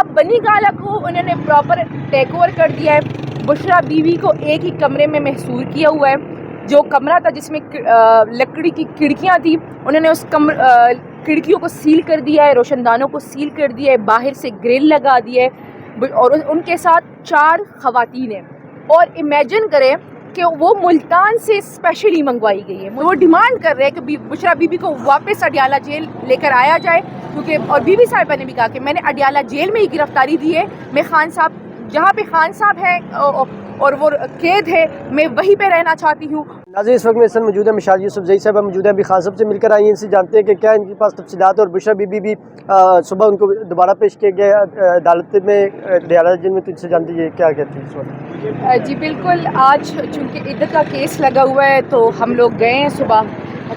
अब बनी गाला को उन्होंने प्रॉपर टेक ओवर कर दिया है। बुशरा बीवी को एक ही कमरे में महसूर किया हुआ है। जो कमरा था जिसमें लकड़ी की खिड़कियां थी, उन्होंने उस खिड़कियों को सील कर दिया है, रोशनदानों को सील कर दिया है, बाहर से ग्रिल लगा दिया है और उनके साथ 4 ख़वातीन हैं। और इमेजिन करें कि वो मुल्तान से स्पेशली मंगवाई गई है। वो डिमांड कर रहे हैं कि बुशरा बीबी को वापस अडियाला जेल लेकर आया जाए, क्योंकि और बीबी साहिबा ने भी कहा कि मैंने अडियाला जेल में ही गिरफ्तारी दी है, मैं खान साहब जहाँ पे खान साहब है और वो कैद है, मैं वहीं पे रहना चाहती हूँ। नाज़रीन, इस वक्त मेरे साथ मौजूद है मिशाल यूसुफजई साहब मौजूद है, अभी खान साहब से मिलकर आई हैं, इनसे जानते हैं कि क्या इनके पास तफसीलात। और बुशरा बीबी भी सुबह उनको दोबारा पेश किया गया अदालत में अडियाला जेल में, तो इनसे जानते हैं क्या कहती है इस वक्त। जी बिल्कुल, आज चूँकि इद्दत का केस लगा हुआ है तो हम लोग गए हैं सुबह,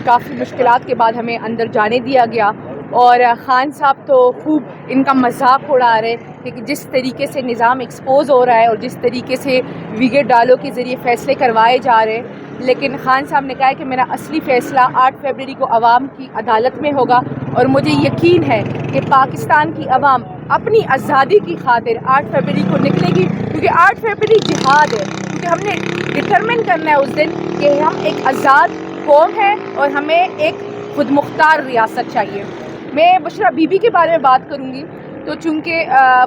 काफ़ी मुश्किलात के बाद हमें अंदर जाने दिया गया। और खान साहब तो खूब इनका मजाक उड़ा रहे कि जिस तरीके से निज़ाम एक्सपोज हो रहा है और जिस तरीके से विगेट डालो के ज़रिए फ़ैसले करवाए जा रहे हैं। लेकिन खान साहब ने कहा है कि मेरा असली फ़ैसला 8 फरवरी को अवाम की अदालत में होगा और मुझे यकीन है कि पाकिस्तान की अवाम अपनी आज़ादी की खातिर 8 फरवरी को निकलेगी, क्योंकि 8 फरवरी जिहाद है, क्योंकि हमने डिटरमिन करना है उस दिन कि हम एक आज़ाद कौम है और हमें एक खुद मुख्तार रियासत चाहिए। मैं बुशरा बीबी के बारे में बात करूँगी तो चूँकि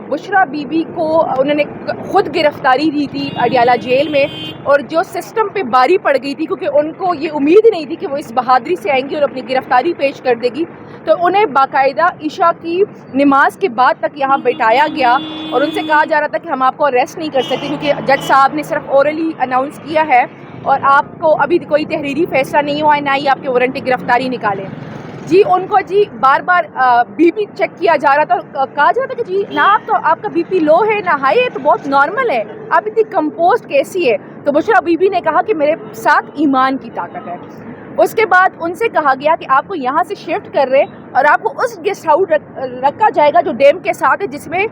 बुशरा बीबी को उन्होंने ख़ुद गिरफ़्तारी दी थी अडियाला जेल में, और जो सिस्टम पे बारी पड़ गई थी क्योंकि उनको ये उम्मीद नहीं थी कि वो इस बहादुरी से आएंगी और अपनी गिरफ़्तारी पेश कर देगी, तो उन्हें बाकायदा इशा की नमाज के बाद तक यहाँ बैठाया गया और उनसे कहा जा रहा था कि हम आपको अरेस्ट नहीं कर सकते, क्योंकि जज साहब ने सिर्फ ओरली अनाउंस किया है और आपको अभी कोई तहरीरी फ़ैसला नहीं हुआ है, ना ही आपके वारंट गिरफ़्तारी निकाले। जी उनको जी बार बार बीपी चेक किया जा रहा था और कहा जा रहा था कि जी ना आप तो आपका बीपी लो है ना हाई है, तो बहुत नॉर्मल है, आप इतनी कंपोस्ट कैसी है। तो बुशरा बीबी ने कहा कि मेरे साथ ईमान की ताकत है। उसके बाद उनसे कहा गया कि आपको यहाँ से शिफ्ट कर रहे और आपको उस गेस्ट हाउस रखा जाएगा जो डैम के साथ है, जिसमें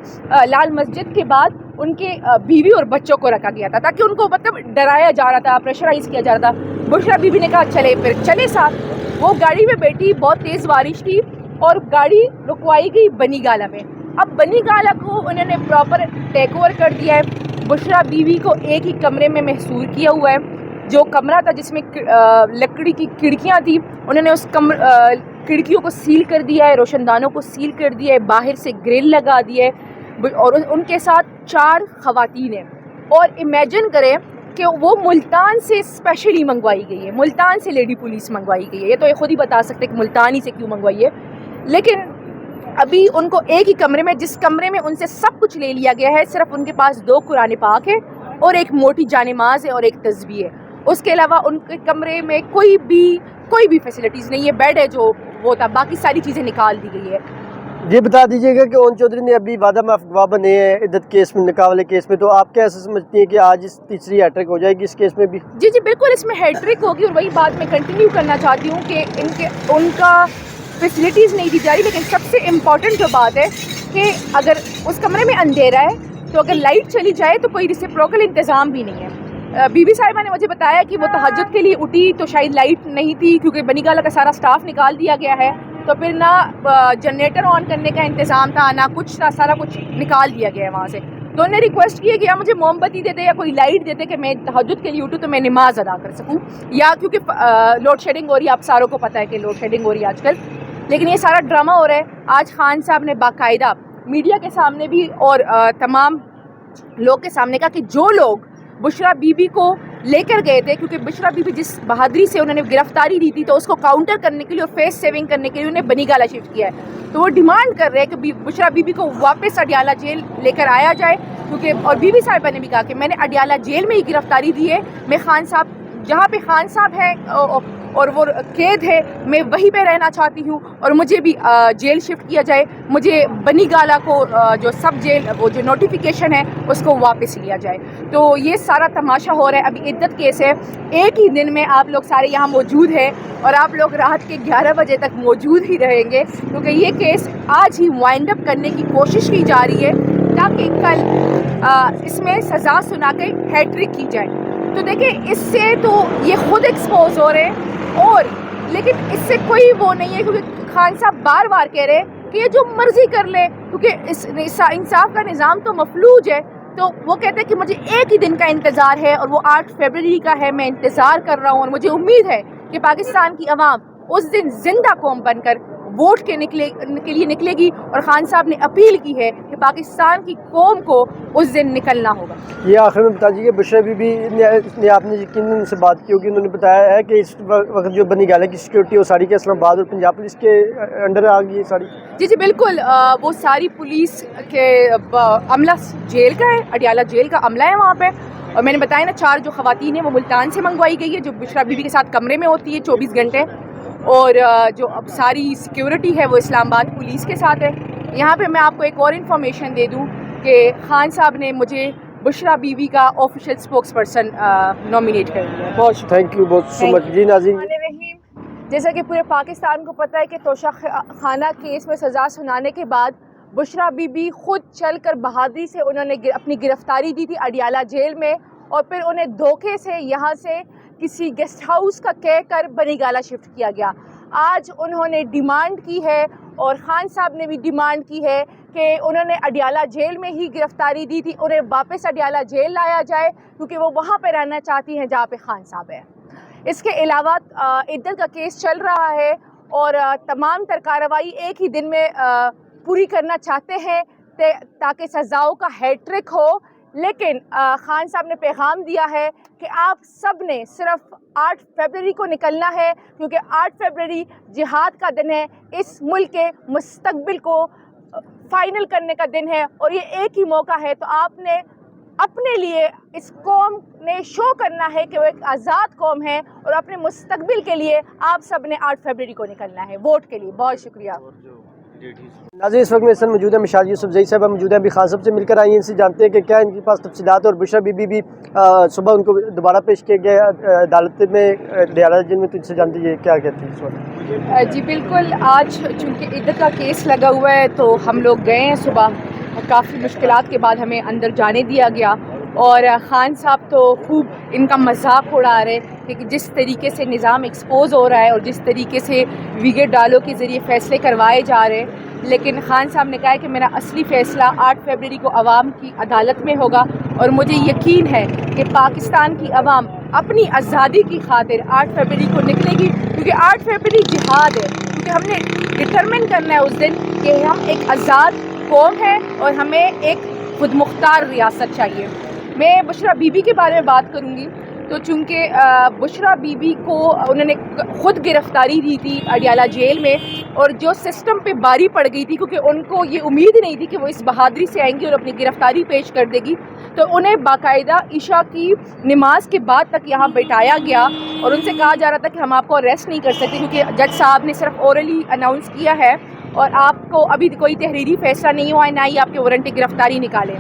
लाल मस्जिद के बाद उनके बीवी और बच्चों को रखा गया था, ताकि उनको मतलब डराया जा रहा था, प्रेशराइज किया जा रहा था। बुशरा बीबी ने कहा चले, फिर चले साथ। वो गाड़ी में बैठी, बहुत तेज़ बारिश थी और गाड़ी रुकवाई गई बनी गाला में। अब बनी गाला को उन्होंने प्रॉपर टेक ओवर कर दिया है। बुशरा बीवी को एक ही कमरे में महसूर किया हुआ है। जो कमरा था जिसमें लकड़ी की खिड़कियां थी, उन्होंने उस खिड़कियों को सील कर दिया है, रोशनदानों को सील कर दिया है, बाहर से ग्रिल लगा दिया है और उनके साथ 4 ख़वातीन हैं। और इमेजिन करें कि वो मुल्तान से स्पेशली मंगवाई गई है, मुल्तान से लेडी पुलिस मंगवाई गई है। ये तो ये खुद ही बता सकते कि मुल्तान ही से क्यों मंगवाई है। लेकिन अभी उनको एक ही कमरे में, जिस कमरे में उनसे सब कुछ ले लिया गया है, सिर्फ उनके पास 2 कुरान पाक है और एक मोटी जानेमाज है और एक तस्बीह है। उसके अलावा उनके कमरे में कोई भी फैसिलिटीज़ नहीं है। बेड है जो वो था, बाकी सारी चीज़ें निकाल दी गई है। ये बता दीजिएगा कि ओन चौधरी ने अभी वादा माफ गवाह बने हैं इद्दत केस में, निकाह वाले केस में, तो आप क्या ऐसा समझती हैं कि आज इस तीसरी हैट्रिक हो जाएगी इस केस में भी? जी जी बिल्कुल, इसमें हैट्रिक होगी। और वही बात मैं कंटिन्यू करना चाहती हूँ कि उनका फैसिलिटीज़ नहीं दी जा रही। लेकिन सबसे इम्पॉर्टेंट जो बात है कि अगर उस कमरे में अंधेरा है तो अगर लाइट चली जाए तो कोई रिसिप्रोकल इंतज़ाम भी नहीं है। बीबी साहिबा ने मुझे बताया कि वो तहज्जुद के लिए उठी तो शायद लाइट नहीं थी, क्योंकि बनी गाला का सारा स्टाफ निकाल दिया गया है, तो फिर ना जनरेटर ऑन करने का इंतज़ाम था, ना कुछ था, सारा कुछ निकाल दिया गया है वहाँ से। तो उन्होंने रिक्वेस्ट की है कि या मुझे मोमबत्ती देते या कोई लाइट देते कि मैं तहज्जुद के लिए उठूँ तो मैं नमाज अदा कर सकूँ, या क्योंकि लोड शेडिंग हो रही है, आप सारों को पता है कि लोड शेडिंग हो रही है आजकल। लेकिन ये सारा ड्रामा हो रहा है। आज खान साहब ने बाकायदा मीडिया के सामने भी और तमाम लोग के सामने कहा कि जो लोग बुशरा बीबी को लेकर गए थे, क्योंकि बुशरा बीबी जिस बहादुरी से उन्होंने गिरफ्तारी दी थी, तो उसको काउंटर करने के लिए और फेस सेविंग करने के लिए उन्हें बनी गाला शिफ्ट किया है। तो वो डिमांड कर रहे हैं कि बुशरा बीबी को वापस अडियाला जेल लेकर आया जाए, क्योंकि और बीबी साहिबा ने भी कहा कि मैंने अडियाला जेल में ही गिरफ्तारी दी है, मैं खान साहब जहाँ पे खान साहब है और वो कैद है, मैं वहीं पे रहना चाहती हूँ और मुझे भी जेल शिफ्ट किया जाए, मुझे बनी गाला को जो सब जेल वो जो नोटिफिकेशन है उसको वापस लिया जाए। तो ये सारा तमाशा हो रहा है। अभी इद्दत केस है, एक ही दिन में आप लोग सारे यहाँ मौजूद हैं और आप लोग रात के 11 बजे तक मौजूद ही रहेंगे, क्योंकि ये केस आज ही वाइंड अप करने की कोशिश की जा रही है ताकि कल इसमें सज़ा सुना के हैट्रिक की जाए। तो देखिए, इससे तो ये खुद एक्सपोज हो रहे हैं और लेकिन इससे कोई वो नहीं है, क्योंकि खान साहब बार बार कह रहे हैं कि ये जो मर्जी कर ले, کیونکہ انصاف کا نظام تو مفلوج ہے. تو وہ کہتے ہیں کہ مجھے ایک ہی دن کا انتظار ہے اور وہ 8 فروری کا ہے. میں انتظار کر رہا ہوں اور مجھے امید ہے کہ پاکستان کی عوام اس دن زندہ قوم بن کر ووٹ کے لیے نکلے گی. اور خان صاحب نے اپیل کی ہے کہ پاکستان کی قوم کو اس دن نکلنا ہوگا. یہ آخر میں بتا دیجیے بشرا بی بی نے آپ نے یقیناً ان سے بات کی ہوگی, انہوں نے بتایا ہے کہ اس وقت جو بنی گالہ کی سیکورٹی وہ ساری کے اسلام آباد اور پنجاب پولیس کے انڈر آ گئی ہے ساری. جی بالکل, وہ ساری پولیس کے عملہ جیل کا ہے, اڈیالہ جیل کا عملہ ہے وہاں پہ. اور میں نے بتایا نا 4 جو خواتین ہیں وہ ملتان سے منگوائی گئی ہے, جو بشرا بی بی کے ساتھ کمرے میں ہوتی ہے 24 گھنٹے. اور جو اب ساری سیکیورٹی ہے وہ اسلام آباد پولیس کے ساتھ ہے. یہاں پہ میں آپ کو ایک اور انفارمیشن دے دوں کہ خان صاحب نے مجھے بشرا بی بی کا آفیشیل اسپوکس پرسن نامینیٹ کر دیا ہے. بہت تھینک یو, بہت سو مچ. جی ناظرین, جیسا کہ پورے پاکستان کو پتہ ہے کہ توشہ خانہ کیس میں سزا سنانے کے بعد بشرا بی بی خود چل کر بہادری سے انہوں نے اپنی گرفتاری دی تھی اڈیالہ جیل میں, اور پھر انہیں دھوکے سے یہاں سے کسی گیسٹ ہاؤس کا کہہ کر بنی گالہ شفٹ کیا گیا. آج انہوں نے ڈیمانڈ کی ہے اور خان صاحب نے بھی ڈیمانڈ کی ہے کہ انہوں نے اڈیالہ جیل میں ہی گرفتاری دی تھی, انہیں واپس اڈیالہ جیل لایا جائے کیونکہ وہ وہاں پہ رہنا چاہتی ہیں جہاں پہ خان صاحب ہے. اس کے علاوہ عدت کا کیس چل رہا ہے اور تمام تر کارروائی ایک ہی دن میں پوری کرنا چاہتے ہیں تاکہ سزاؤں کا ہیٹرک ہو. لیکن خان صاحب نے پیغام دیا ہے کہ آپ سب نے صرف 8 فروری کو نکلنا ہے کیونکہ 8 فروری جہاد کا دن ہے, اس ملک کے مستقبل کو فائنل کرنے کا دن ہے اور یہ ایک ہی موقع ہے. تو آپ نے اپنے لیے اس قوم نے شو کرنا ہے کہ وہ ایک آزاد قوم ہے اور اپنے مستقبل کے لیے آپ سب نے 8 فروری کو نکلنا ہے ووٹ کے لیے. بہت شکریہ. ناظرین, اس وقت میرے ساتھ موجود ہے مشال یوسف زئی صاحب موجود ہیں, ابھی خان صاحب سے مل کر آئی ہیں, ان سے جانتے ہیں کہ کیا ان کے پاس تفصیلات. اور بشرا بی بی بھی صبح ان کو دوبارہ پیش کیا گیا عدالت میں اڈیالہ جیل میں, تو ان سے جانتے ہیں کیا کہتے ہیں اس وقت. جی بالکل, آج چونکہ عدت کا کیس لگا ہوا ہے تو ہم لوگ گئے ہیں صبح. کافی مشکلات کے بعد ہمیں اندر جانے دیا گیا اور خان صاحب تو خوب ان کا مذاق اڑا رہے کہ جس طریقے سے نظام ایکسپوز ہو رہا ہے اور جس طریقے سے ویگے ڈالوں کے ذریعے فیصلے کروائے جا رہے ہیں. لیکن خان صاحب نے کہا ہے کہ میرا اصلی فیصلہ 8 فروری کو عوام کی عدالت میں ہوگا اور مجھے یقین ہے کہ پاکستان کی عوام اپنی آزادی کی خاطر 8 فروری کو نکلے گی کیونکہ 8 فروری جہاد ہے. کیونکہ ہم نے ڈٹرمن کرنا ہے اس دن کہ ہم ایک آزاد قوم ہے اور ہمیں ایک خود مختار ریاست چاہیے. میں بشرا بی بی کے بارے میں بات کروں گی تو چونکہ بشرا بی بی کو انہوں نے خود گرفتاری دی تھی اڈیالہ جیل میں اور جو سسٹم پہ باری پڑ گئی تھی کیونکہ ان کو یہ امید نہیں تھی کہ وہ اس بہادری سے آئیں گی اور اپنی گرفتاری پیش کر دے گی, تو انہیں باقاعدہ عشاء کی نماز کے بعد تک یہاں بٹھایا گیا اور ان سے کہا جا رہا تھا کہ ہم آپ کو اریسٹ نہیں کر سکتے کیونکہ جج صاحب نے صرف اورلی اناؤنس کیا ہے اور آپ کو ابھی کوئی تحریری فیصلہ نہیں ہوا ہے, نہ ہی آپ کے وارنٹ گرفتاری نکالے.